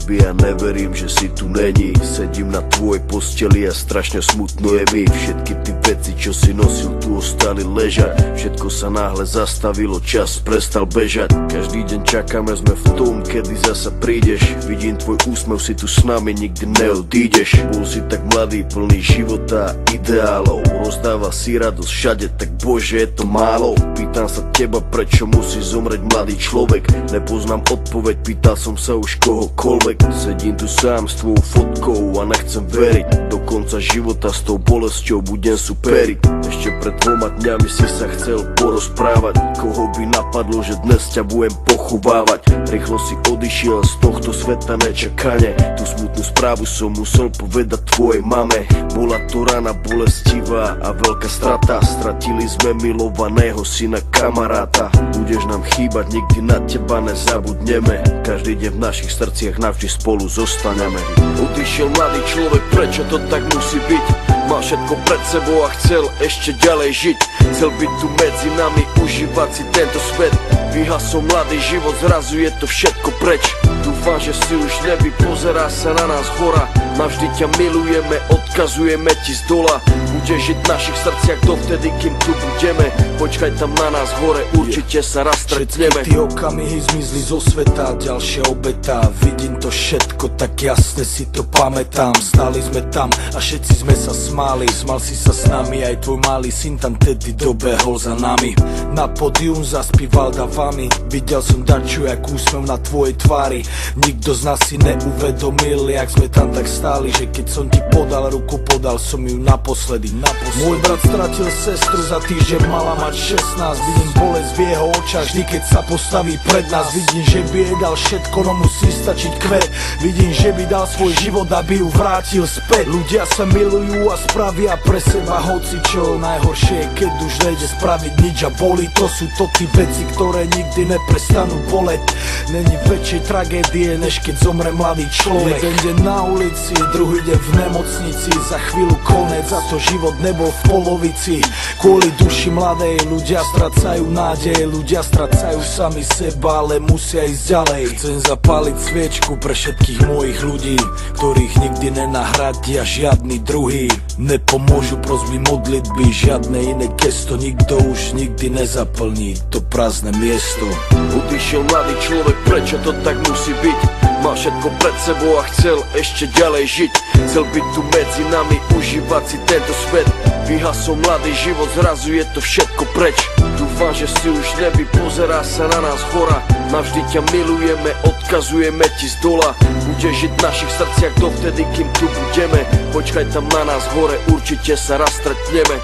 tebe a neverím, že si tu není. Sedím na tvojej posteli a strašne smutno je mi. Všetky ty veci, čo si nosil, tu ostali ležať. Všetko sa náhle zastavilo, čas prestal bežať. Každý deň čakáme, sme v tom, kedy zasa prídeš. Vidím tvoj úsmev, si tu s nami, nikdy neodídeš. Bol si tak mladý, plný života a ideálov. Rozdával si radosť všade, tak bože, je to málo. Pýtam sa teba, prečo musí zomrieť mladý človek. Nepoznám odpoveď, pýtal som sa už kohokoľvek. Sedím tu sám s tvojou fotkou a nechcem veriť. Do konca života s tou bolesťou budem superiť. Ešte pred 2 dňami si sa chcel porozprávať. Koho by napadlo, že dnes ťa budem pochovávať. Rýchlo si odišiel z tohto sveta nečakane. Tú smutnú správu som musel povedať tvojej mame. Bola to rana bolestivá a veľká strata. Stratili sme milovaného syna, kamaráta. Budeš nám chýbať, nikdy na teba nezabudneme. Každý deň v našich srdciach navždy spolu zostaneme. Odišiel mladý človek, prečo to tak musí byť? Mal všetko pred sebou a chcel ešte ďalej žiť. Chcel byť tu medzi nami, užívať si tento svet. Vyhasol mladý život, zrazu je to všetko preč. Dúfam, že si už neby, pozerá sa na nás hora. Navždy ťa milujeme, odkazujeme ti z dola. Budeš žiť v našich srdciach dovtedy, kým tu budeme. Počkaj tam na nás hore, určite sa raz stretneme. Všetky tie okamihy zmizli zo sveta, ďalšia obeta. Vidím to všetko, tak jasne si to pamätám. Stáli sme tam a všetci sme sa smáli. Smal si sa s nami, aj tvoj malý syn tam tedy dobehol za nami. Na pódium zaspíval davami. Videl som dačo, jak úsmev na tvojej tvári. Nikto z nás si neuvedomil, jak sme tam tak stáli, že keď som ti podal ruku, podal som ju naposledy. Môj brat stratil sestru, za týždeň mala mať 16. Vidím bolesť v jeho očách, vždy keď sa postaví pred nás. Vidím, že by jej dal všetko, no musí stačiť kvet. Vidím, že by dal svoj život, aby ju vrátil späť. Ľudia sa milujú a spravia pre seba hocičo. Najhoršie je, keď už nejde spraviť nič a boli. To sú to tí veci, ktoré nikdy neprestanú boleť. Není väčšej tragédie, než keď zomre mladý človek. Jeden deň na ulici, druhý deň v nemocnici. Za chvíľu konec, za to život nebol v polovici. Kvôli duši mladej ľudia stracajú nádej. Ľudia stracajú sami seba, ale musia ísť ďalej. Chcem zapáliť sviečku pre všetkých mojich ľudí, ktorých nikdy nenahradia žiadny druhý. Nepomôžu prosby modlitby, žiadne iné gesto. Nikto už nikdy nezaplní to prázdne miesto. Odišiel mladý človek, prečo to tak musí byť? Mal všetko pred sebou a chcel ešte ďalej žiť. Chcel byť tu medzi nami, užívať si tento svet. Vyhasol mladý život, zrazu je to všetko preč. Dúfam, že si už neby, pozerá sa na nás hora. Navždy ťa milujeme, odkazujeme ti z dola. Budeš žiť v našich srdciach dovtedy, kým tu budeme. Počkaj tam na nás hore, určite sa raz stretneme.